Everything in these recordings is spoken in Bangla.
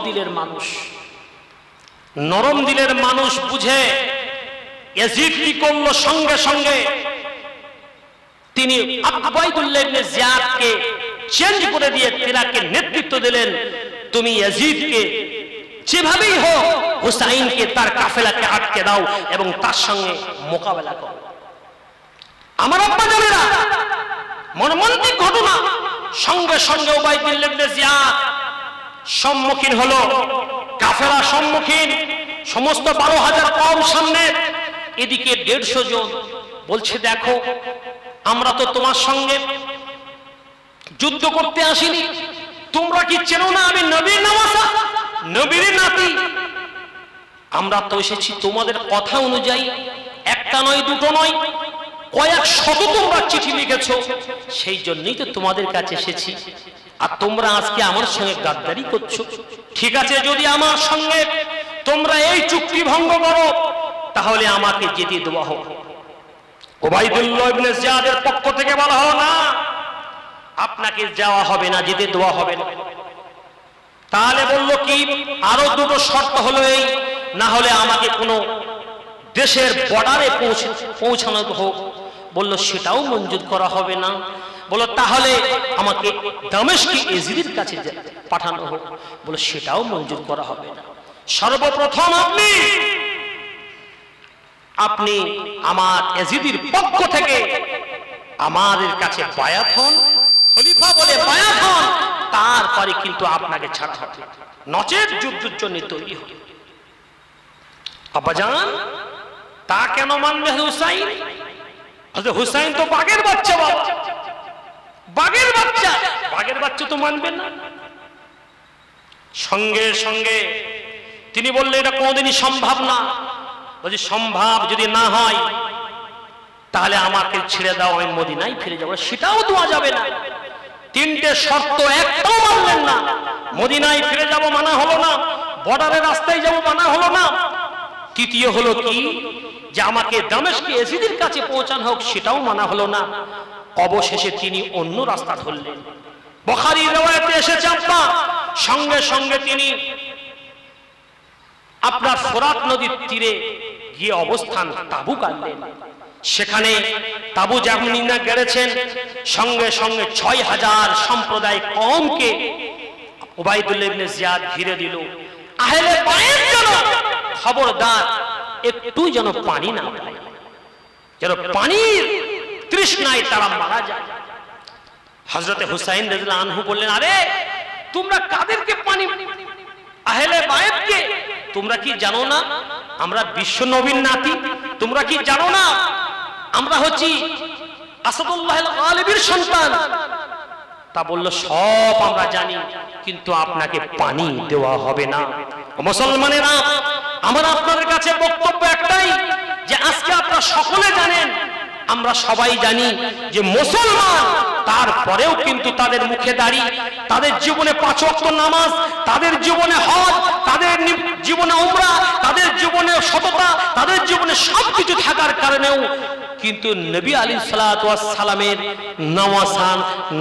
দিলের মানুষ। নরম দিলের মানুষ বুঝে ইয়াজিদ কি করলো, সঙ্গে সঙ্গে তিনি উবাইদুল্লাহ ইবনে জিয়াদকে চেঞ্জ করে দিয়ে তিনাকে নেতৃত্ব দিলেন, তুমি ইয়াজিদকে যেভাবেই হোক হুসাইনকে তার কাফেলাকে আটকে দাও এবং তার সঙ্গে মোকাবেলা করো। আমার আব্বা জানেরা মর্মান্তিক ঘটনা, সঙ্গে সঙ্গে উবাইদুল্লাহ ইবনে জিয়াদ সম্মুখীন হলো, কাফেলা সম্মুখীন, সমস্ত 12,000 কওম সামনে, এদিকে 150 জন। বলছে দেখো আমরা তো তোমার সঙ্গে যুদ্ধ করতে আসিনি, তোমরা কি চেনো না আমি নবীর নওয়াসা, নবীর নাতি? আমরা তো এসেছি তোমাদের কথা অনুযায়ী, একটা নয় দুটো নয়, কয়েক শত তোমরা চিঠি লিখেছো, সেই জন্যই তো তোমাদের কাছে এসেছি। আর তোমরা আজকে আমার সঙ্গে গাদ্দারি করছো। ঠিক আছে, যদি আমার সঙ্গে তোমরা এই চুক্তি ভঙ্গ করো তাহলে আমাকে যেতে দেওয়া হোক। উবাইদুল্লাহ ইবনে জিয়াদের পক্ষ থেকে বলা হলো না, আপনাকে যাওয়া হবে না, যেতে দেওয়া হবে না। তাহলে বলল কি, আরো দুটো শর্ত হলো এই, না হলে আমাকে কোনো দেশের বর্ডারে পৌঁছানো হোক। বলল সেটাও মঞ্জুর করা হবে না। বলল তাহলে আমাকে দামেস্কে ইয়াজিদের কাছে পাঠানো হোক। বলল সেটাও মঞ্জুর করা হবে না। সর্বপ্রথম আপনি আমার ইয়াজিদের পক্ষ থেকে আমাদের কাছে বায়াত হন, খলিফা বলে বায়াত হন, তারপরে কিন্তু আপনাকে ছাড়া হবে, নচেত যুদ্ধের জন্য তৈরি হবে। আব্বাজান তা কেন মানবে হুসাইন? হুসাইন তো বাঘের বাচ্চা, বাবা বাঘের বাচ্চা, বাঘের বাচ্চা তো মানবেন না। সঙ্গে সঙ্গে তিনি বললেন এটা কোনোদিনই সম্ভব না। বলছি সম্ভব যদি না হয় তাহলে আমাকে ছেড়ে দাও, আমি মদিনায় ফিরে যাবো। সেটাও দেওয়া যাবে না। তিনটে শর্ত একটাও মানলেন না। মদিনায় ফিরে যাব মানা হলো না, বর্ডারের রাস্তায় যাব মানা হলো না। তৃতীয় হলো কি, যে আমাকে দামেস্কে ইয়াজিদের কাছে পৌঁছানো হোক, সেটাও মানা হলো না। অবশেষে তিনি অন্য রাস্তা ধরলেন। বুখারীর riwayate এসেছে আপনার, সঙ্গে সঙ্গে তিনি আপনার ফোরাত নদীর তীরে গিয়ে অবস্থান তাবু গাড়লেন। সেখানে তাবু যেমনি না গেড়েছেন, সঙ্গে সঙ্গে 6,000 সম্প্রদায় কওমকে উবাইদুল্লাহ ইবনে জিয়াদ ঘিরে দিল। আহলে বাইত যেন খবরদার একটু যেন পানি না পায়, যেন পানির তৃষ্ণায় তারা মারা যায়। হযরতে হুসাইন রাদিয়াল্লাহু আনহু বললেন, আরে তোমরা কাদেরকে পানি? আহলে বাইতকে। তোমরা কি জানো না আমরা বিশ্ব নবীর নাতি? তোমরা কি জানো না আমরা হচ্ছি আসাদুল্লাহ গালিবের সন্তান? তা বলল সব আমরা জানি, কিন্তু আপনাকে পানি দেওয়া হবে না। মুসলমানেরা, আমার আপনাদের কাছে বক্তব্য একটাই, যে আজকে আপনারা সকলে জানেন, আমরা সবাই জানি যে মুসলমান, তারপরেও কিন্তু তাদের মুখে দাড়ি, তাদের জীবনে 5 ওয়াক্ত নামাজ, তাদের জীবনে হজ, তাদের জীবনে উমরা, তাদের জীবনে সততা, তাদের জীবনে সবকিছু থাকার কারণেও কিন্তু নবী আলাইহিস সালাতু ওয়াস সালামের নওয়াসান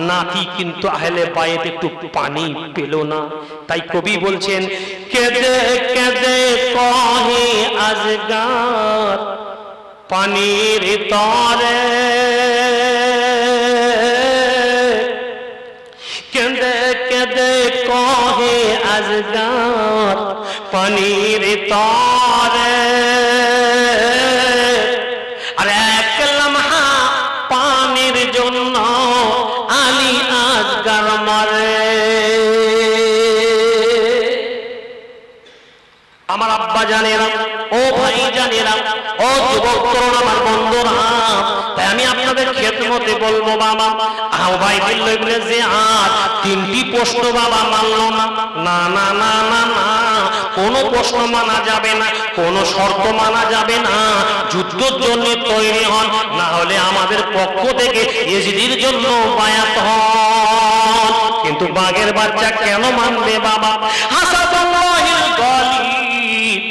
নাতি কিন্তু আহলে বাইত একটু পানি পেল না। তাই কবি বলছেন, কেদে কেদে কহে আজগার পানির তরে, কেদে কেদে কহে আজগার পানির তরে, আর এক লম্হা পানির জন্য আলী আজগার মরে। আমার আব্বা জানেরা, ও ভাই জানেরা, ও যুবক তরুণ আমার বন্ধুরা, তাই আমি আপনাদের খেদমতে বলবো, বাবা উবাইদুল্লাহ ইবনে জিয়াদ 3টি প্রশ্ন বাবা মানলো না। না না না না না, কোনো প্রশ্ন মানা যাবে না, কোনো শর্ত মানা যাবে না। যুদ্ধের জন্য তৈরি হন, না হলে আমাদের পক্ষ থেকে ইয়াজিদের জন্য বায়াত হন। কিন্তু বাঘের বাচ্চা কেন মানবে বাবা? হাসাদুল্লাহিল গালিব,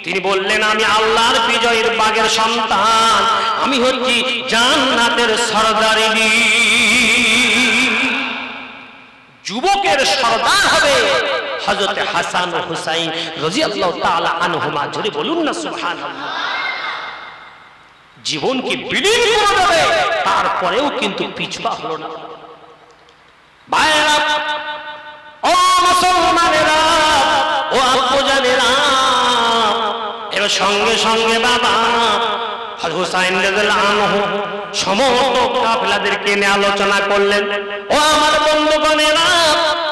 তিনি বললেন আমি আল্লাহর বিজয়ের বাঘের সন্তান, আমি হচ্ছি জান্নাতের সরদারিনী। যুবকের সরদার হবে হযরত হাসান ও হুসাইন রাদিয়াল্লাহু তাআলা আনহুমা, জোরে বলুন না সুবহানাল্লাহ। জীবনকে বিলীন করে দেবে, তারপরেও কিন্তু পিছপা হলো না। ভাইরা, ও মুসলমানেরা, ও আব্বুজানেরা, এবার সঙ্গে সঙ্গে বাবা হুসাইন রাদিয়াল্লাহু আনহু সমস্ত কাফেলাদেরকে নিয়ে আলোচনা করলেন। ও আমার বন্ধুগণেরা,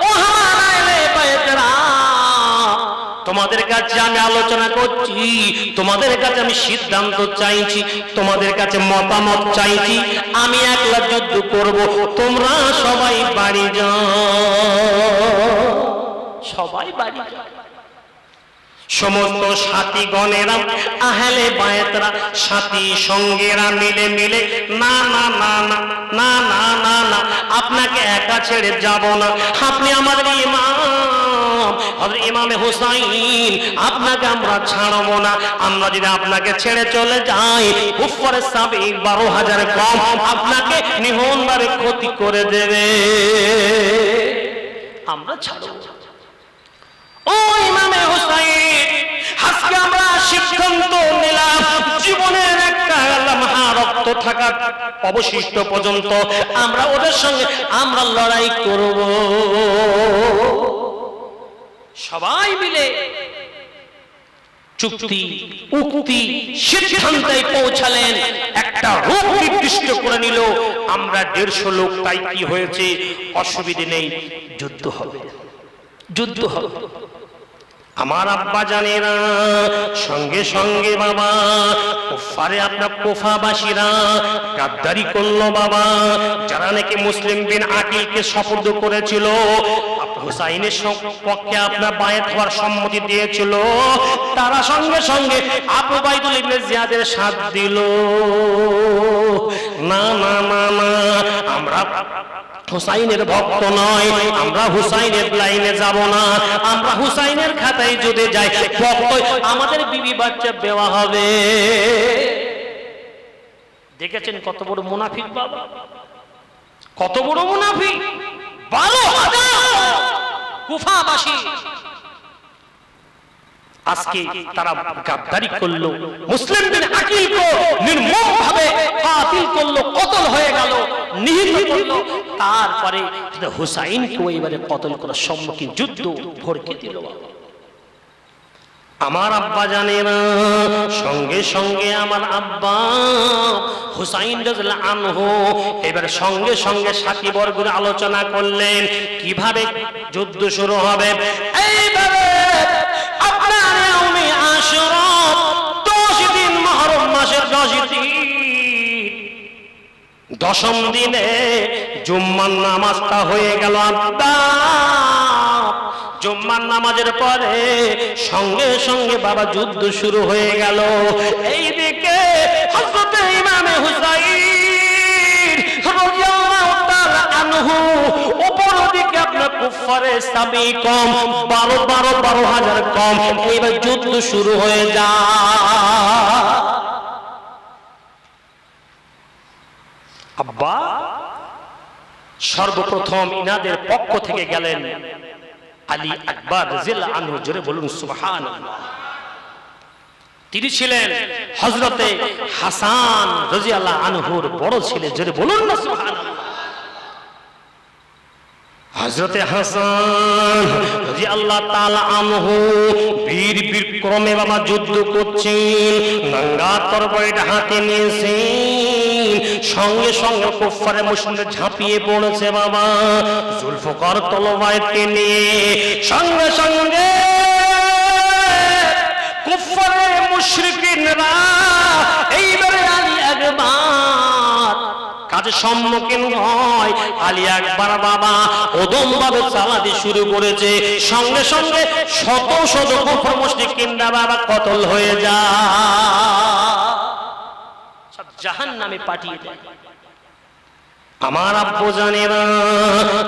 ও আমার আহলে বাইতেরা, তোমাদের কাছে আমি আলোচনা করছি, তোমাদের কাছে আমি সিদ্ধান্ত চাইছি, তোমাদের কাছে মতামত চাইছি। আমি একলা যুদ্ধ করব, তোমরা সবাই বাড়ি যাও, সবাই বাড়ি যাও। সমস্ত সাথী গণেরা, আহলে বায়তরা, সাথী সঙ্গেরা মিলে মিলে না না না না না না না না, আপনাকে একা ছেড়ে যাব না, আপনি আমাদের ইমাম, আমাদের ইমামে হুসাইন, আপনাকে আমরা ছাড়বো না। আমরা যদি আপনাকে ছেড়ে চলে যাই, কুফারের সাবিক 12,000 কম আপনাকে নিহনভাবে ক্ষতি করে দেবে, আমরা ছাড়ব। ও ইমামে হুসাইন, আজকে আমরা সিদ্ধান্ত নিলাম, জীবনের একটা লম্হা রক্ত থাকা অবশিষ্ট পর্যন্ত আমরা ওদের সঙ্গে আমরা লড়াই করব। সবাই মিলে চুক্তি উক্তি সিদ্ধান্তে পৌঁছালেন, একটা রূপ নির্দিষ্ট করে নিল, আমরা 150 লোক, তাই কি হয়েছে, অসুবিধে নেই, যুদ্ধ হবে, যুদ্ধ হবে। আমার আব্বা জানেরা সঙ্গে সঙ্গে বাবা কুফারে আপনার কুফাবাসীরা গাদ্দারি করলো বাবা, যারা নাকি মুসলিম বিন আকিলকে শপথ করেছিল, হুসাইনের পক্ষে আপনার বায়াত হওয়ার সম্মতি দিয়েছিল, তারা সঙ্গে সঙ্গে আবু উবাইদুল ইবনে জিয়াদের সাথ দিল। না না না না, আমরা হুসাইনের ভক্ত নয়, আমরা হুসাইনের লাইনে যাব না, আমরা হুসাইনের খাতায় যদি যাই ভক্ত আমাদের বিবি বাচ্চা বেওয়া হবে। দেখেছেন কত বড় মুনাফিক বাবা, কত বড় মুনাফিক। 12,000 কুফাবাসী আজকে তারা গাদ্দারি করলো, মুসলিম বিন আকিলকে নির্মমভাবে কাতিল করলো, কতল হয়ে গেল, নিহত করলো। তারপরে হুসাইনকে এবারে কতল করার সম্মুখীন যুদ্ধ ভড়কে দিল। আমার আব্বা জানেনা সঙ্গে সঙ্গে আমার আব্বা হুসাইন রাদিয়াল্লাহু আনহু এবার সঙ্গে সঙ্গে সাথী বর্গের আলোচনা করলেন কিভাবে যুদ্ধ শুরু হবে। এইভাবে আপনার ইয়াউমে আশুরা 10 দিন মুহররম মাসের 10 দিন, 10ম দিনে জুম্মার নামাজটা হয়ে গেল। আব্বা জুম্মার নামাজের পরে সঙ্গে সঙ্গে বাবা যুদ্ধ শুরু হয়ে গেল। এইদিকে হযরত ইমামে হুসাইন রাদিয়াল্লাহু তাআলা আনহু, উপর দিকে আপনার কুফারে সাবি কম 12,000 কম, এইবার যুদ্ধ শুরু হয়ে যায়। আব্বা সর্বপ্রথম ইনাদের পক্ষ থেকে গেলেন আলী আকবর রাদিয়াল্লাহু আনহু, জোরে বলুন সুবহানাল্লাহ। তিনি ছিলেন হযরতে হাসান রাদিয়াল্লাহু আনহুর বড় ছেলে, জোরে বলুন না সুবহানাল্লাহ। হযরতে হাসান রাদিয়াল্লাহু তাআলা আনহু বীর বিক্রমে বাবা যুদ্ধ করছেন, নাঙ্গা তরবারিটা হাতে নিয়েছেন, সঙ্গে সঙ্গে কুফারে মুশরিকদের ঝাঁপিয়ে পড়েছে বাবা জুলফকার তলোয়ারকে নিয়ে। সঙ্গে সঙ্গে কুফারে মুশরিকরা এইবারে আলী আকবর কাজে সম্মুখীন হয়। আলী আকবর বাবা ওদম ভাবে চালাতে শুরু করেছে, সঙ্গে সঙ্গে শত শত কুফর মুশরিকরা বাবা কতল হয়ে যায়, সব জাহান্নামে পাঠিয়ে দেয়। আমার আব্বু জানেনা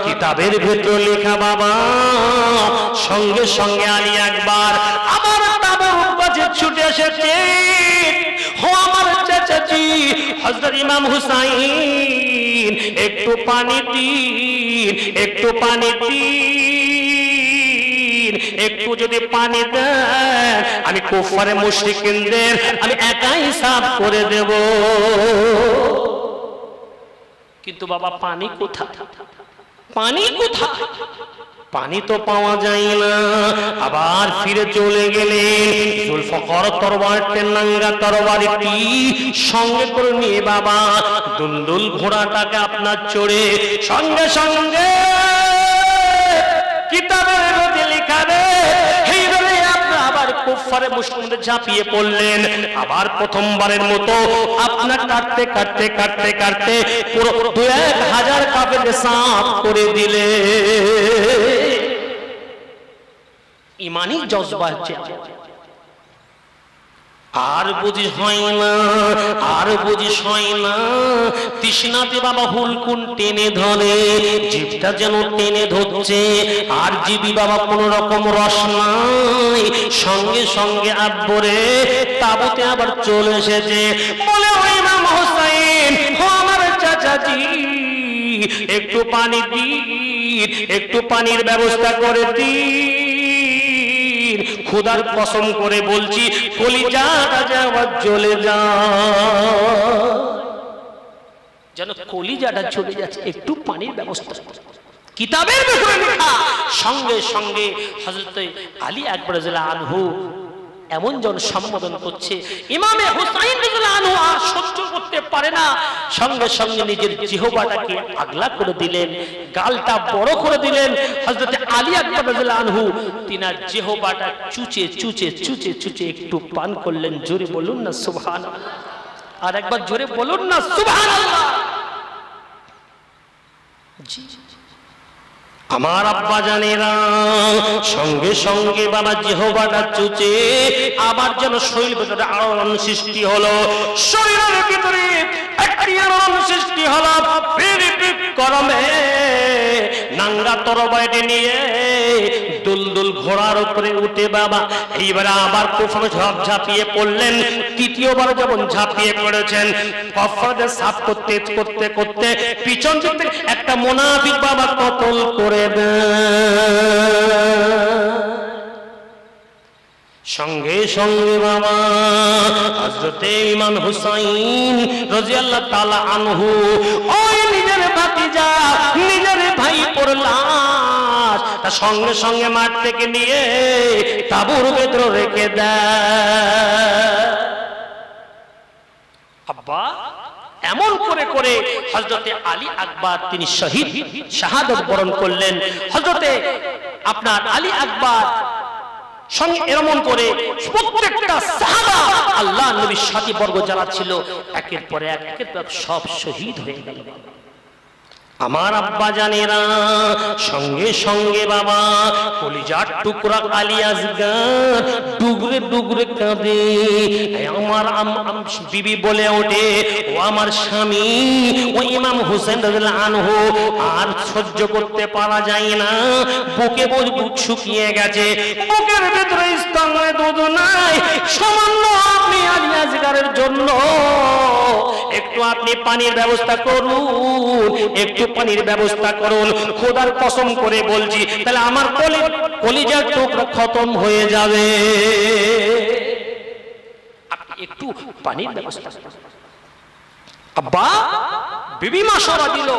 কিতাবের ভেতর লেখা বাবা সঙ্গে সঙ্গে আলী আকবর আবার তাবুক বাজে ছুটে এসেছে। হো আমার চাচাজি হযরত ইমাম হুসাইন, একটু পানি দিন, একটু পানি দিন। একটু যদি পানি দেন আমি কুফারে মুশরিকদের আমি একাই সাফ করে দেব। কিন্তু বাবা পানি কোথায়, পানি কোথায়? পানি তো পাওয়া যায় না। আবার ফিরে চলে গেলেন, জুলফকার তরবারটি নাঙ্গা তরবারিটি সঙ্গে করে নিয়ে বাবা দুলদুল ঘোড়াটাকে আপনার চড়ে সঙ্গে সঙ্গে কিতাবের মধ্যে লেখা রে এইভাবে আপনার আবার কুফারে মুশরিকদের ঝাঁপিয়ে পড়লেন। আবার প্রথমবারের মতো আপনার কাটতে কাটতে কাটতে কাটতে পুরো 2,000 কাফেরকে সাফ করে দিলে। ইমানি জজবা হচ্ছে। আর বুঝি হয় না, আর বুঝি হয় না, তৃষ্ণাতে বাবা হুলকুন টেনে ধরে, জিভটা যেন টেনে ধরছে, আর জিবি বাবা কোন রকম রস নাই। সঙ্গে সঙ্গে আব্বরে তাবুতে আবার চলে এসেছে, বলে ও ইমাম হোসেন, ও আমার চাচাজি, একটু পানি দিন, একটু পানির ব্যবস্থা করে দিন। খুদার কসম করে বলছি কলিজাটা যাওয়ার জ্বলে যায়, যেন কলিজাটা চলে যাচ্ছে। একটু পানির ব্যবস্থা কিতাবের ভিতরে লেখা। সঙ্গে সঙ্গে হযরত আলী আকবর রাদিয়াল্লাহু আনহু এমন জন সম্বোধন করছে, ইমামে হুসাইন রাদিয়াল্লাহু আনহু আর সহ্য করতে পারে না, সঙ্গে সঙ্গে নিজের জিহ্বাটাকে আগলা করে দিলেন, গালটা বড় করে দিলেন। হযরত আলী আকবর রাদিয়াল্লাহু আনহু তিনার জিহ্বাটা চুচে চুচে চুচে চুচে একটু পান করলেন। জোরে বলুন না সুবহানাল্লাহ, আর একবার জোরে বলুন না সুবহানাল্লাহ। জি আমার আব্বা জানেরা সঙ্গে সঙ্গে বাবা জিহ্বাটা চুচে আবার যেন শরীরের ভিতরে আলোড়ন সৃষ্টি হলো, শরীরের ভিতরে একটি আলোড়ন সৃষ্টি হলো। গরমে নাঙ্গা তরবারি নিয়ে দুলদুল ঘোড়ার উপরে উঠে বাবা এইবারে আবার কুফরে ঝাঁপিয়ে পড়লেন। তৃতীয়বার যখন ঝাঁপিয়ে পড়েছেন, কফরে সাফ করতে করতে করতে পিছন থেকে একটা মুনাফিক বাবা কতল করে দেন। সঙ্গে সঙ্গে বাবা হযরতে ইমাম হুসাইন রাদিয়াল্লাহু তাআলা আনহু ওই নিজের ভাতিজা নিজের ভাই পড়লাস তার সঙ্গে সঙ্গে মাঠ থেকে নিয়ে তাঁবুর ভেতরে রেখে দেয়। আব্বা এমন করে করে হযরতে আলী আকবর তিনি শহীদ শাহাদাত বরণ করলেন। হযরতে আপনার আলী আকবর সঙ্গে এমন করে প্রত্যেকটা সাহাবা আল্লাহ নবীর সাথী বর্গ যারা ছিল একের পর এক একের পর সব শহীদ হয়ে গেল। আমার আব্বা জানেরা সঙ্গে সঙ্গে বাবা কলিজার টুকরা আলী আসগর ডুগরে ডুগরে কাঁদে। আমার বিবি বলে ওঠে, ও আমার স্বামী ও ইমাম হোসেন রাদিয়াল্লাহু আনহু আর সহ্য করতে পারা যায় না, বুকে বুক শুকিয়ে গেছে, বুকের ভিতরে স্তনে দুধ নাই, সামান্য আপনি আলী আসগরের জন্য একটু আপনি পানির ব্যবস্থা করুন, একটু পানির ব্যবস্থা করুন। খোদার কসম করে বলছি তাহলে আমার কলিজার টুকরা খতম হয়ে যাবে, আপনি একটু পানির ব্যবস্থা। আব্বা বিবি মাশওয়ারা দিল,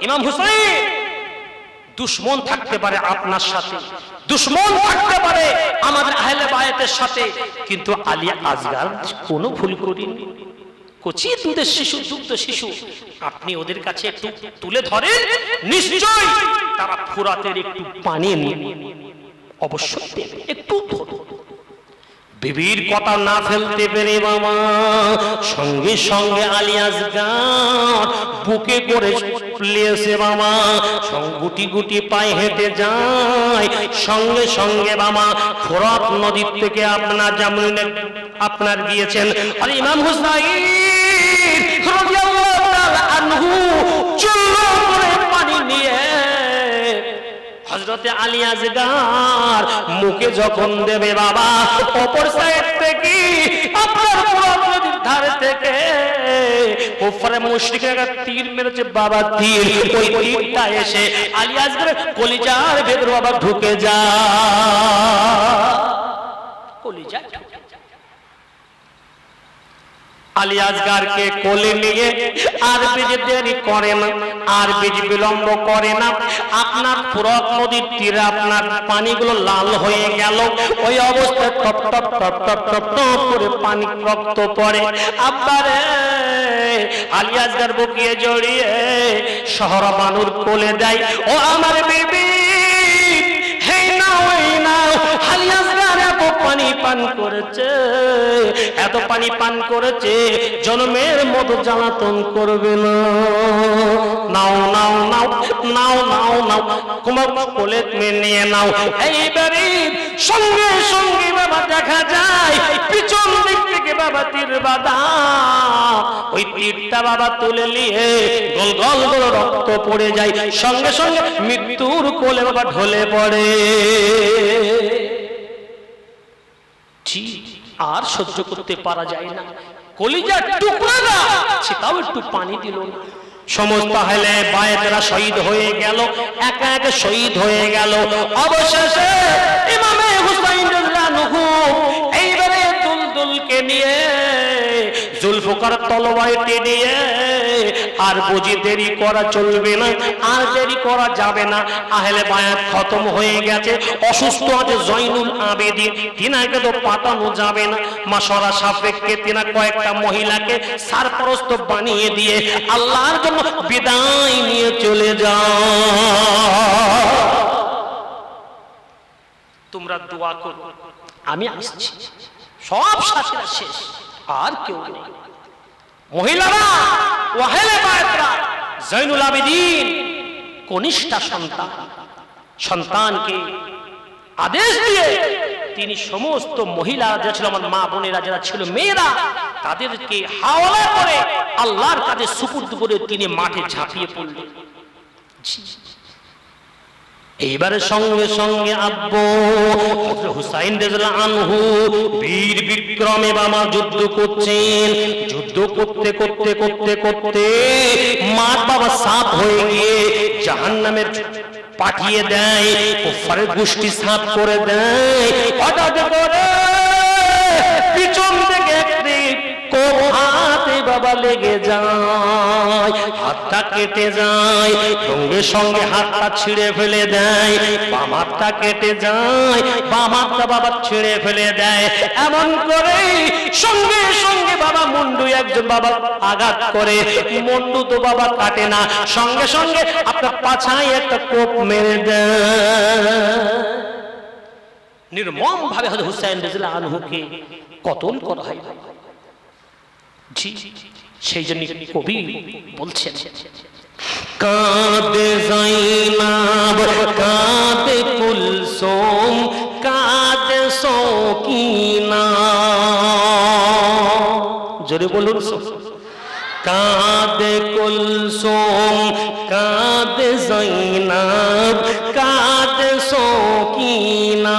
ইমাম হুসাইন দুশমন থাকতে পারে আপনার সাথে, দুশমন থাকতে পারে আমাদের আহলে বায়াতের সাথে, কিন্তু আলী আসগর কোনো ভুল করেনি। কচি দুধের শিশু, দুগ্ধ শিশু, আপনি ওদের কাছে একটু তুলে ধরেন, নিশ্চয় তারা ফুরাতের একটু পানি অবশ্যই দেবে, একটু বিবির কথা না ফেলতে পেরে বাবা সঙ্গে সঙ্গে আলী আসগর বুকে করে লিয়েছে বাবা, গুটি গুটি পায়ে হেঁটে যায়। সঙ্গে সঙ্গে বাবা ফোরাত নদীর থেকে আপনার জামরুনে আপনার গিয়েছেন আর ইমাম হুসাইন রাদিয়াল্লাহু তাআলা আনহু চুলো করে পানি নিয়ে হযরতে আলী আসগর মুখে যখন দেবে বাবা অপর সাইড থেকে আপনার ফোরাত নদীর ধার থেকে কুফারে মুশরিকরা তীর মেরেছে বাবা তীর ওই তীরটা এসে আলী আসগরের কলিজার ভেতরে বাবা ঢুকে যায় কলিজা আলী আসগরকে কোলে নিয়ে আর বেশি দেরি করে না আর বেশি বিলম্ব করে না আপনার ফুরাত নদীর তীরে আপনার পানিগুলো লাল হয়ে গেল ওই অবস্থায় top top top top top top করে পানি রক্ত পড়ে আব্বারে আলী আসগর বুকে জড়িয়ে শহর বানুর কোলে দেয় ও আমার বিবি হেই নাও আলী আসগর এত পানি পান করেছে এত পানি পান করেছে জন্মের মতো জ্বালাতন করবে না নাও নাও নাও নাও নাও নাও তোমার কোলে নিয়ে নাও এইবারে সঙ্গে সঙ্গে বাবা দেখা যায় পিছন দিক থেকে বাবা তীর বাঁধা ওই তীরটা বাবা তুলে নিয়ে গল গল করে রক্ত পড়ে যায় সঙ্গে সঙ্গে মৃত্যুর কোলে বাবা ঢলে পড়ে আর সহ্য করতে পারা যায় না কলিজার টুকরা না সেটাও একটু পানি দিল না সমস্ত আহলে বায়তরা শহীদ হয়ে গেল একা একা শহীদ হয়ে গেল অবশেষে ইমামে হুসাইন রাদিয়াল্লাহু এইবারে দুলদুলকে নিয়ে জুলফিকার তলোয়ারটি নিয়ে আর বুঝি দেরি করা চলবে না আর দেরি করা যাবে না আহলে বায়াত খতম হয়ে গেছে অসুস্থ আছে জয়নুল আবেদিন তিনাকে তো পাঠানো যাবে না মাশওয়ারা সাপেক্ষে তিনা কয়েকটা মহিলাকে সারপরস্ত বানিয়ে দিয়ে আল্লাহর জন্য বিদায় নিয়ে চলে যাও তোমরা দোয়া করো আমি আসছি সব সাথীরা শেষ আর কেউ নেই মহিলারা ওয়াহেলে বায়তরা জয়নুল আবেদিন কনিষ্ঠা সন্তানকে আদেশ দিয়ে তিনি সমস্ত মহিলা যারা ছিল আমার মা বোনেরা যারা ছিল মেয়েরা তাদেরকে হাওলা করে আল্লাহর কাছে সুপুর্দ করে তিনি মাঠে ঝাঁপিয়ে পড়লেন এইবারে সঙ্গে সঙ্গে আব্বু হুসাইন রাদিয়াল্লাহু আনহু বীর বিক্রমে বাবা যুদ্ধ করছেন যুদ্ধ করতে করতে করতে করতে মার বাবা সাপ হয়ে গিয়ে জাহান্নামে পাঠিয়ে দেয় কুফারের গোষ্ঠী সাপ করে দেয় হঠাৎ করে পিছন থেকে একটি কোপ হাতে বাবা লেগে যায় হাতটা কেটে যায় সঙ্গে সঙ্গে হাতটা ছিঁড়ে ফেলে দেয় বাম হাতটা কেটে যায় বাম হাতটা বাবা ছিঁড়ে ফেলে দেয় এমন করে সঙ্গে সঙ্গে বাবা মুন্ডু একজন বাবা আঘাত করে মুন্ডু তো বাবা কাটে না সঙ্গে সঙ্গে আপনার পাছায় একটা কোপ মেরে দেয় নির্মম ভাবে হুসাইন রাদিয়াল্লাহু আনহুকে কতল করা হয় সেই জন্য কবি বলছেন কাঁদে যায়নাব কাঁদে কুলসুম কাঁদে সকিনা জোরে বলুন কাঁদে কুলসুম কাঁদে যায়নাব কাঁদে সকিনা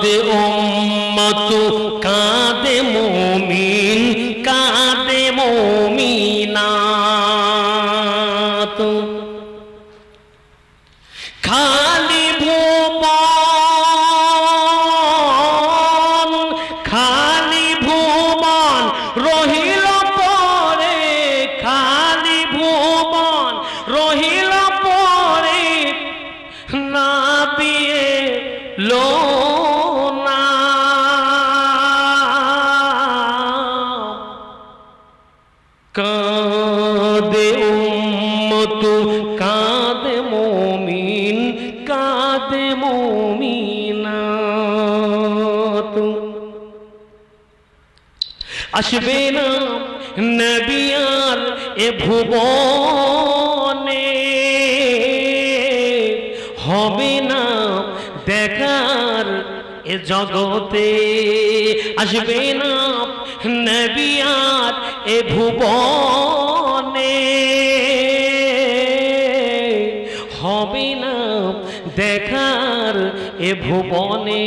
কাঁদে উম্মত কাঁদে মুমিন কাঁদে মুমিনাত খালি ভুবন রহিল পরে খালি ভুবন রহিল পরে না বিয়ে লো না কাঁদে উম্মত কাঁদে মুমিন কাঁদে মুমিনাত আসবে না নবী আর এ ভুবনে হবে না দেখার এ জগতে আসবে না নবী আর এ ভুবনে হবে না দেখার এ ভুবনে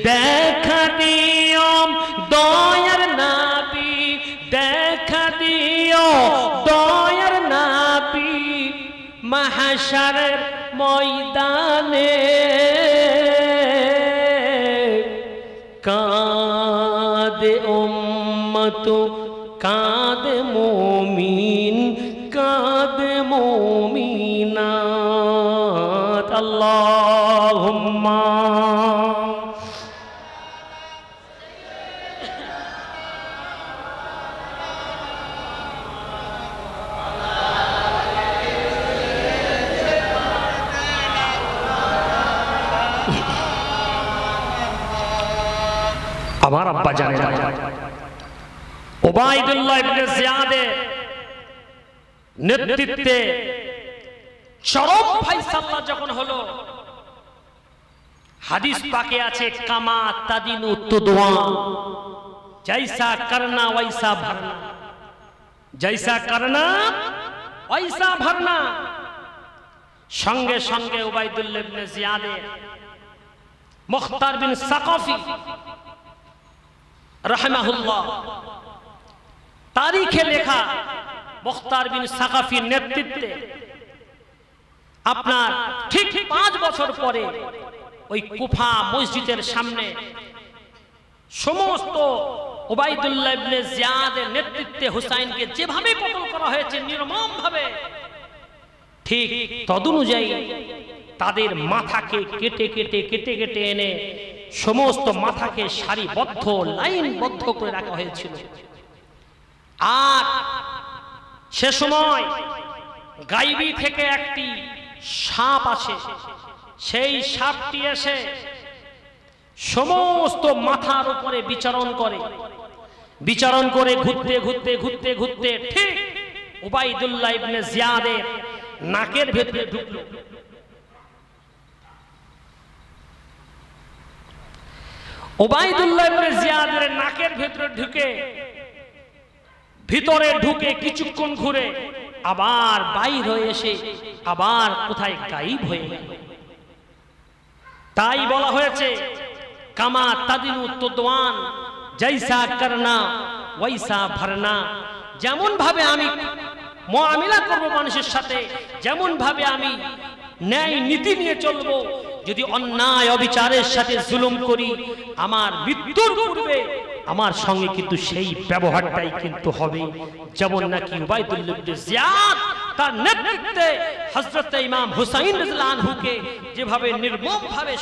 দেখা দিও দয়ার নবী দেখা দিও দয়ার নবী মাহশরের ময়দানে কাঁদে উম্মত কাঁদে মুমিন কাঁদে মুমিনাত আল্লাহুম্মা আমার আব্বা জানেন উবাইদুল্লাহ ইবনে জিয়াদের নেতৃত্বে চরম ফায়সালা যখন হলো হাদিস পাকে আছে কামা তাদিনু তুদওয়া জৈসা করনা ওয়াইসা ভরনা জৈসা করনা ওয়াইসা ভরনা সঙ্গে সঙ্গে উবাইদুল্লাহ ইবনে জিয়াদের মুখতার বিন সাকাফি রাহিমাহুল্লাহ তারিখে লেখা মুখতার বিন সাকাফির নেতৃত্বে আপনার ঠিক 5 বছর পরে ওই কুফা মসজিদের সামনে সমস্ত উবাইদুল্লাহ ইবনে জিয়াদের নেতৃত্বে হুসাইনকে যেভাবে কতল করা হয়েছে নির্মমভাবে ঠিক তদনুযায়ী তাদের মাথাকে কেটে কেটে কেটে কেটে এনে সমস্ত মাথাকে সারিবদ্ধ লাইনবদ্ধ করে রাখা হয়েছিল আর সে সময় গাইবি থেকে একটি সাপ আসে সেই সাপটি এসে সমস্ত মাথার উপরে বিচারণ করে ঘুরতে ঘুরতে ঘুরতে ঘুরতে ঠিক উবাইদুল্লাহ ইবনে জিয়াদের নাকের ভেতরে ঢুকলো উবাইদুল্লাহ ইবনে জিয়াদের নাকের ভিতরে ঢুকে কিছুক্ষণ ঘুরে আবার বাইর হয়ে এসে আবার কোথায় গায়েব হয়ে গেল তাই বলা হয়েছে কামা তাদিনু তুদওয়ান জৈসা করনা ওয়াইসা ভরনা যেমন ভাবে আমি মুআমিলা করব মানুষের সাথে যেমন ভাবে আমি ন্যায় নীতি নিয়ে চলবো যদি অন্যায় অবিচারের সাথে জুলুম করি আমার মৃত্যুর পূর্বে আমার সঙ্গে কিন্তু সেই ব্যবহারটাই কিন্তু হবে যেমন নাকি উবাইদুল্লাহ ইবনে জিয়াদ তার নেতৃত্বে হযরত ইমাম হুসাইন রাদিয়াল্লাহু আনহুকে যেভাবে নির্মমভাবে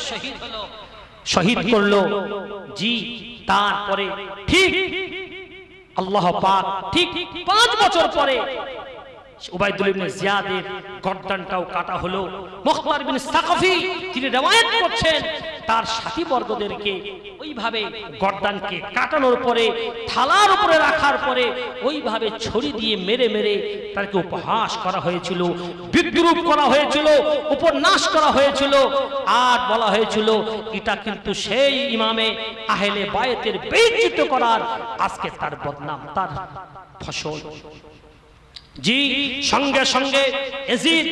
শহীদ করলো জি তারপরে ঠিক আল্লাহ পাক ঠিক 5 বছর পরে উবাইদুল্লাহ ইবনে জিয়াদের গর্দানটাও কাটা হলো মুখতার বিন সাকাফি তিনি রওয়ায়াত করছেন তার সাথী বর্গদেরকে ওইভাবে গর্দানকে কাটানোর পরে থালার উপরে রাখার পরে ওইভাবে ছুরি দিয়ে মেরে মেরে তাকে উপহাস করা হয়েছিল বিদ্রূপ করা হয়েছিল উপন্যাস করা হয়েছিল আর বলা হয়েছিল এটা কিন্তু সেই ইমামে আহলে বায়তের বেইজ্জত করার আজকে তার বদনাম তার ফসল জি, সঙ্গে সঙ্গে ইয়াজিদ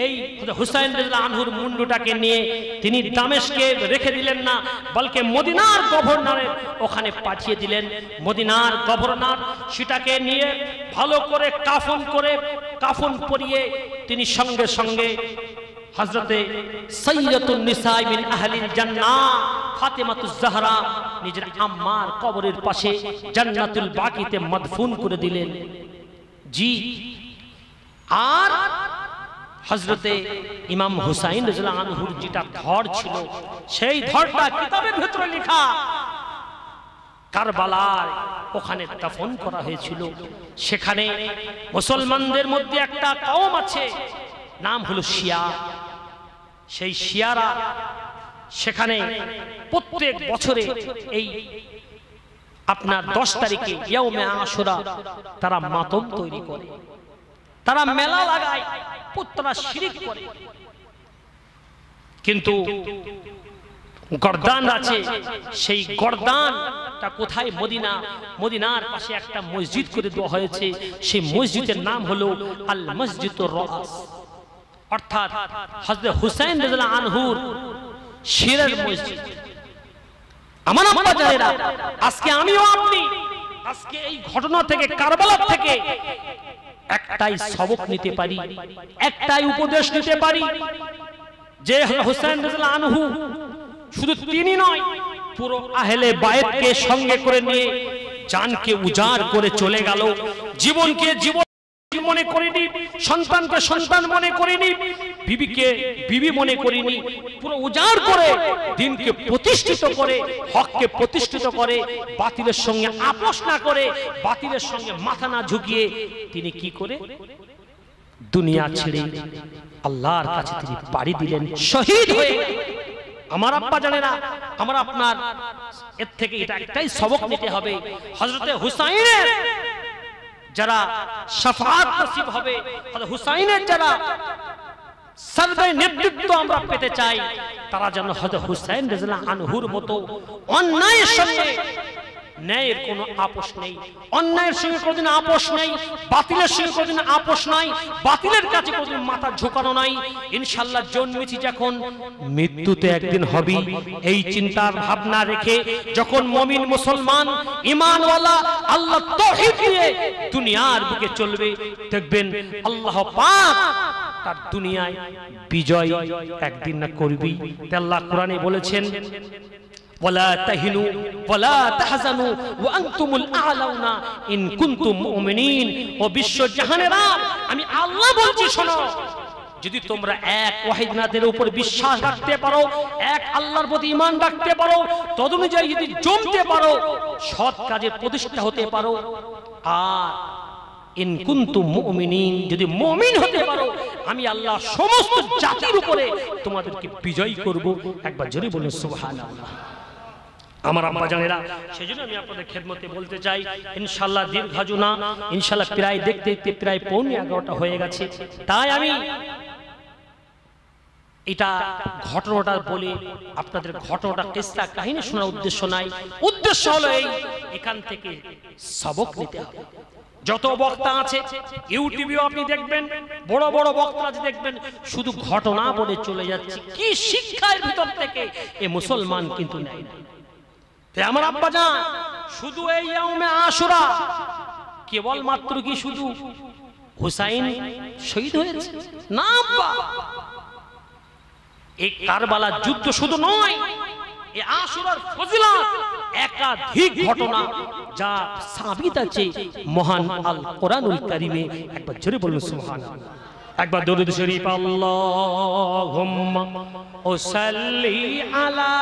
এই হুসাইন রাদিয়াল্লাহু আনহুর মুন্ডুটাকে নিয়ে তিনি দামেস্কে রেখে দিলেন না, বলকে মদিনার গভর্নরের ওখানে পাঠিয়ে দিলেন। মদিনার গভর্নর সেটাকে নিয়ে ভালো করে কাফন পরিয়ে তিনি সঙ্গে সঙ্গে হযরতে সাইয়্যিদাতুন নিসা মিন আহলিল জান্নাহ ফাতেমাতুজ জাহরা নিজের আম্মার কবরের পাশে জান্নাতুল বাকিতে মদফুন করে দিলেন। জি, আর হযরতে ইমাম হুসাইন রাদিয়াল্লাহু আনহুর যেটা ধর ছিল সেই ধরটা কিতাবের ভিতরে লেখা, কারবালার ওখানে দাফন করা হয়েছিল। সেখানে মুসলমানদের মধ্যে একটা কওম আছে, নাম হলো শিয়া। সেই শিয়ারা সেখানে প্রত্যেক বছরে এই আপনার 10 তারিখে ইয়াউমে আশুরা তারা মাতম তৈরি করে, তারা মেলা লাগায়, পুত্রা শিরিক করে। কিন্তু গর্দান আছে, সেই গর্দানটা কোথায়? মদিনার পাশে একটা মসজিদ করে দেওয়া হয়েছে। সেই মসজিদের নাম হলো আল মসজিদুর রাস, অর্থাৎ হযরত হুসাইন রাদিয়াল্লাহু আনহুর শিরের মসজিদ। আমার আম্মা জানেরা, আজকে আমিও আপনি আজকে এই ঘটনা থেকে, কারবালা থেকে একটাই সবক নিতে পারি, একটাই উপদেশ নিতে পারি যে হুসাইন রাদিয়াল্লাহু আনহু শুধু তিনি নয়, পুরো আহলে বায়েতকে সঙ্গে করে নিয়ে জানকে উজাড় করে চলে গেল। জীবনকে জীবন মনে করিনি, সন্তানকে সন্তান মনে করিনি, বিবিকে বিবি মনে করিনি, পুরো উজাড় করে দিনকে প্রতিষ্ঠিত করে, হককে প্রতিষ্ঠিত করে, বাতিলের সঙ্গে আপোষ না করে, বাতিলের সঙ্গে মাথা না ঝুঁকিয়ে তিনি কি করে দুনিয়া ছেড়ে আল্লাহর কাছে তিনি পাড়ি দিলেন, শহীদ হয়ে। আমার আব্বা জানেরা, আমরা আপনার এর থেকে এটা একটাই সবক নিতে হবে, হযরতে হুসাইনের যারা শাফাআত নসিব হবে, হুসাইনের যারা সরদার নেতৃত্ব আমরা পেতে চাই, তারা যেন হযরত হুসাইন রাদিয়াল্লাহু আনহুর মতো অন্যায়ের সঙ্গে ন্যায়ের কোনো আপোষ নেই, অন্যায়ের সঙ্গে কোনোদিন আপোষ নেই, বাতিলের সঙ্গে কোনোদিন আপোষ নাই, বাতিলের কাছে কোনোদিন মাথা ঝোঁকানো নাই। ইনশাআল্লাহ জন্মেছি যখন, মৃত্যুতে একদিন হবে, এই চিন্তার ভাবনা রেখে যখন মুমিন মুসলমান ঈমানওয়ালা আল্লাহ তাওহীদ নিয়ে দুনিয়ার বুকে চলবে, দেখবেন আল্লাহ পাক তার দুনিয়ায় বিজয় একদিন না করবি। আল্লাহ কোরআনে বলেছেন, ওয়ালা তাহিনু ওয়ালা তাহজানু ওয়া আনতুমুল আ'লাউনা ইন কুনতুম মুমিনিন। ও বিশ্ব জাহানেরা, আমি আল্লাহ বলছি শোনো, যদি তোমরা এক ওয়াহিদনাথের উপর বিশ্বাস রাখতে পারো, এক আল্লাহর প্রতি ঈমান রাখতে পারো, তদনুযায়ী যদি জমতে পারো, সৎ কাজে প্রতিষ্ঠা হতে পারো, আর ইন কুনতুম মুমিনিন, যদি মুমিন হতে পারো, আমি আল্লাহ সমস্ত জাতির উপরে তোমাদেরকে বিজয় করব। একবার জোরে বলুন সুবহানাল্লাহ। আমার আম্মা জানেরা, সেজন্য আমি আপনাদের খেদমতে বলতে চাই, ইনশাআল্লাহ দীর্ঘায়ু না, ইনশাআল্লাহ প্রায় দেখতে দেখতে প্রায় 11:15 হয়ে গেছে। তাই আমি এটা ঘটনাটা বলে আপনাদের ঘটনাটা কিস্সা কাহিনী শোনার উদ্দেশ্য নাই, উদ্দেশ্য হলো এই, এখান থেকে সবক নিতে হবে। যত বক্তা আছে ইউটিউবেও আপনি দেখবেন, বড় বড় বক্তা আছে দেখবেন, শুধু ঘটনা বলে চলে যাচ্ছে, কি শিক্ষার ভিতর থেকে এ মুসলমান কিন্তু নেয় না। তাই আমার আব্বা জান, শুধু এই ইয়াউমে আশুরা কেবল মাত্র কি শুধু হুসাইন শহীদ হয়েছে না আব্বা, এই কারবালার যুদ্ধ শুধু নয়, এই আশুরার ফজিলত একাধিক ঘটনা যা সাবিত আছে মহান আল কোরআনুল কারীমে। একবার জোরে বলুন সুবহানাল্লাহ। একবার দরুদ শরীফ আল্লাহুম্মা সাল্লি আলা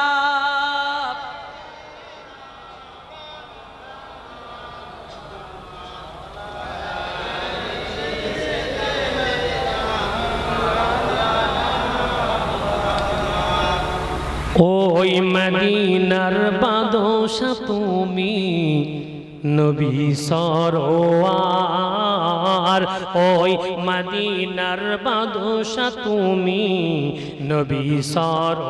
ওই মদিনার বাদশা তুমি নবী সরওয়ার, ওই মদিনার বাদশা তুমি নবী সরওয়ার।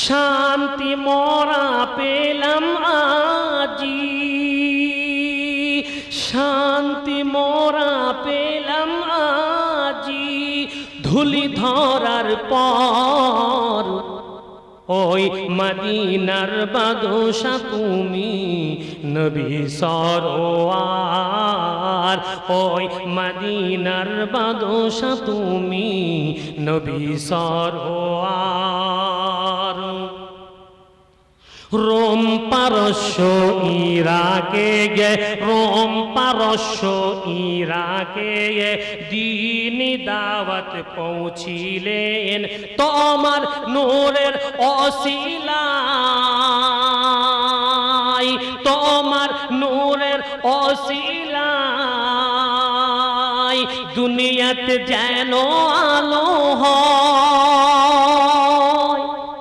শান্তি মোরা পেলাম আজ শান্তি মোরা পেলাম আজি ধুলি ধরার পর, ওই মদিনার বাদশা তুমি নবী সরওয়ার, ওই মদিনার বাদশা তুমি নবী সরওয়ার। রোম পারস্য ইরাকে গে, রোম পারস্য ইরাকে গে দ্বীনি দাওয়াত পৌঁছিলেন তোমার নূরের ওসিলায়, তোমার নূরের ওসিলায় দুনিয়াতে যেন আলো হয়।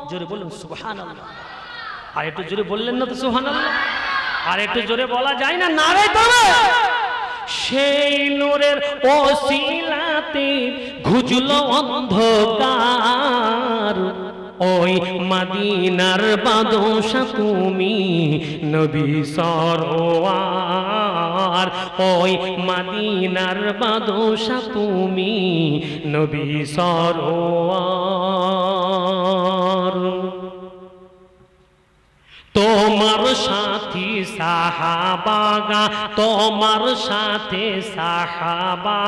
জোরে বলুন সুবহানাল্লাহ। আর একটু জোরে বললেন না তো সুবহানাল্লাহ? আর একটু জোরে বলা যায় না? নারে তবে সেই নূরের ওসিলাতে ঘুচলো অন্ধকার, ওই মদিনার বাদশা তুমি নবী সরওয়ার, ওই মদিনার বাদশা তুমি নবী সরওয়ার। তোমার সাথী সাহাবাগা, তোমার সাথে সাহাবা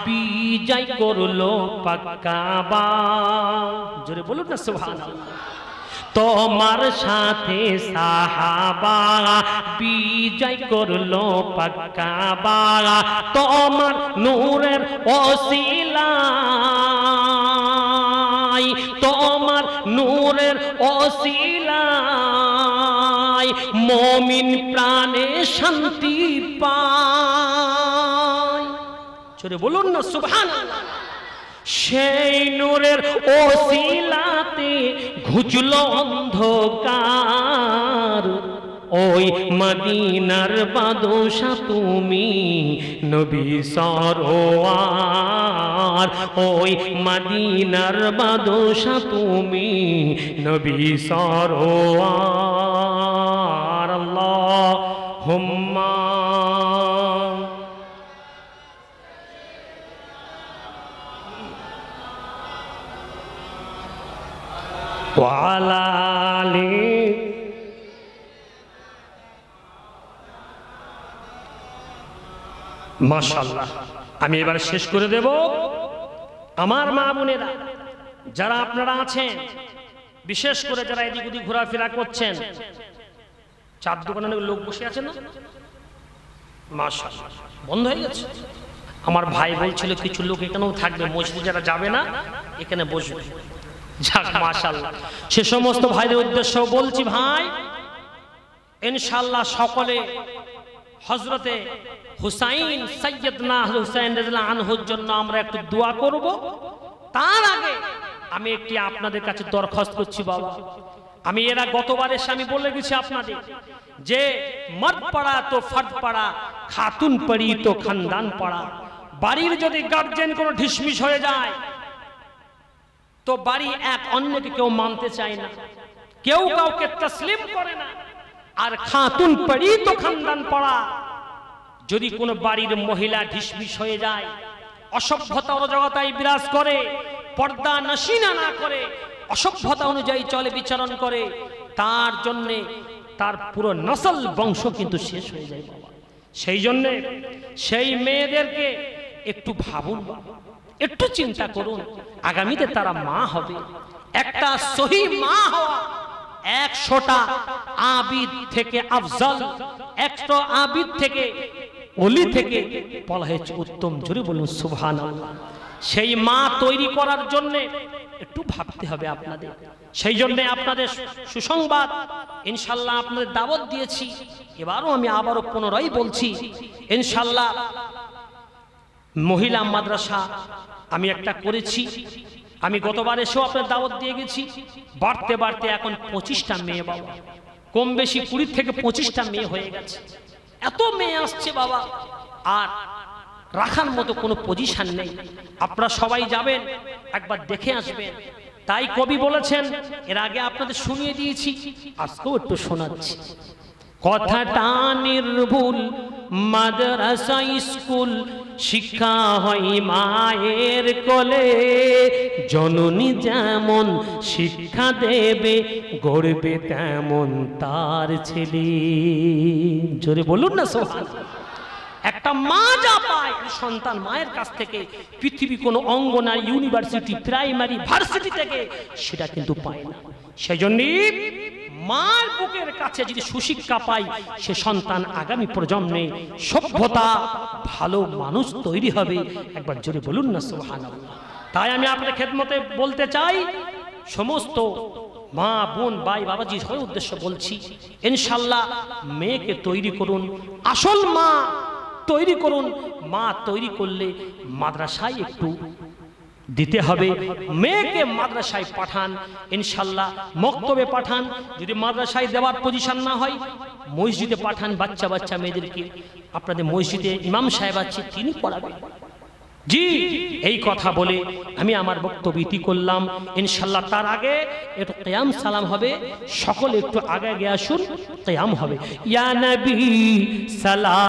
বিজয় করলো পাক্কাবা। জোরে বলুন না সুবহানাল্লাহ। তোমার সাথে সাহাবা বিজয় করলো পাক্কাবা, তোমার নূরের ওসিলায়, তোমার নূরের ওসিলায় মুমিন প্রাণে শান্তি পায়। জোরে বলুন না সুবহানাল্লাহ। সেই নূরের ওসিলাতে ঘুচলো অন্ধকার, ওই মদিনার বাদশা তুমি নবী সরওয়ার, ওই মদিনার বাদশা তুমি নবী সরওয়ার। আল্লাহুম্মা ওয়া আলা আলি। মাশাআল্লাহ। আমি এবার শেষ করে দেব। আমার মা বোনেরা যারা আপনারা আছেন, বিশেষ করে যারা এদিক ওদিক ঘোরাফেরা করছেন, চার দোকানে লোক বসে আছে না? মাশাআল্লাহ, বন্ধ হয়ে গেছে। আমার ভাই বলছিল কিছু লোক এখানেও থাকবে, মসজিদে যারা যাবে না এখানে বসবে। যাক মাশাআল্লাহ, সে সমস্ত ভাইদের উদ্দেশ্যেও বলছি, ভাই ইনশাআল্লাহ সকলে হযরতে হুসাইন সাইয়্যিদনা হুসাইন রাদিয়াল্লাহু আনহুর জন্য আমরা একটু দোয়া করব। তার আগে আমি একটি আপনাদের কাছে দরখাস্ত করছি বাবা। আমি এরা গতবার এসে আমি বলে গেছি আপনাদের যে মর্দ পড়া তো ফর্দ পড়া, খাতুন পড়ি তো খানদান পড়া। বাড়ির যদি গার্জেন কোনো ঢিসমিস হয়ে যায় তো বাড়ি এক অন্যকে কেউ মানতে চায় না, কেউ কাউকে তসলিম করে না। আর খাতুন পড়ি তো খানদান পড়া, যদি কোনো বাড়ির মহিলা ঢিসমিস হয়ে যায়, অসভ্যতা অরাজকতায় বিরাজ করে, পর্দা নশিনা না করে, অসভ্যতা অনুযায়ী চলে বিচরণ করে, তার জন্যে তার পুরো নসল বংশ কিন্তু শেষ হয়ে যায় বাবা। সেই জন্যে সেই মেয়েদেরকে একটু ভাবুন, একটু চিন্তা করুন, আগামীতে তারা মা হবে। একটা সহি মা হওয়া 100টা আবিদ থেকে আফজল, 100 আবিদ থেকে ওলি থেকে বলা হয়েছে উত্তম। জোরে বলুন সুবহানাল্লাহ। সেই মা তৈরি করার জন্য একটু ভাবতে হবে আপনাদের। সেই জন্য আপনাদের সুসংবাদ ইনশাআল্লাহ আপনাদের দাওয়াত দিয়েছি। এবারও আমি আবারও পুনরায় বলছি, ইনশাআল্লাহ মহিলা মাদ্রাসা আমি একটা করেছি। আমি গতবার এসেও আপনার দাওয়াত দিয়ে গেছি। বাড়তে বাড়তে এখন 25টা মেয়ে বাবা, কম বেশি 20 থেকে 25টা মেয়ে হয়ে গেছে। এত মেয়ে আসছে বাবা, আর রাখার মতো কোনো পজিশন নেই। আপনারা সবাই যাবেন, একবার দেখে আসবেন। তাই কবি বলেছেন, এর আগে আপনাদের শুনিয়ে দিয়েছি, আজকেও একটু শোনাচ্ছি। কথাটা নির্ভুল মাদ্রাসা স্কুল শিক্ষা হয় মায়ের কোলে, জননী যেমন শিক্ষা দেবে গড়বে তেমন তার ছেলে। জোরে বলুন না সুবহানাল্লাহ। একটা মা যা পায় সন্তান মায়ের কাছ থেকে, পৃথিবী কোনো অঙ্গনারী, ইউনিভার্সিটি, প্রাইমারি, ভার্সিটি থেকে সেটা কিন্তু পায় না। সেজন্য মার বুকের কাছে যদি সুশিক্ষা পায়, সে সন্তান আগামী প্রজন্মে সভ্যতা ভালো মানুষ তৈরি হবে। একবার জোরে বলুন না সুবহানাল্লাহ। তাই আমি আপনাদের খেদমতে বলতে চাই, সমস্ত মা বোন ভাই বাবাজি সবার উদ্দেশ্য বলছি, ইনশাআল্লাহ মেয়েকে তৈরি করুন, আসল মা তৈরি করুন। মা তৈরি করলে মাদ্রাসায় একটু দিতে হবে, মেয়েকে মাদ্রাসায় পাঠান, ইনশাআল্লাহ মক্তবে পাঠান। যদি মাদ্রাসায় দেওয়ার পজিশন না হয়, মসজিদে পাঠান বাচ্চা বাচ্চা মেয়েদেরকে। আপনাদের মসজিদে ইমাম সাহেব আছে, তিনি পড়াবেন। জি, এই কথা বলে আমি আমার বক্তব্য ইতি করলাম। ইনশাআল্লাহ তার আগে একটু কিয়াম সালাম হবে, সকলে একটু আগে আগে আসুন, কিয়াম হবে। ইয়া নবী সালাম।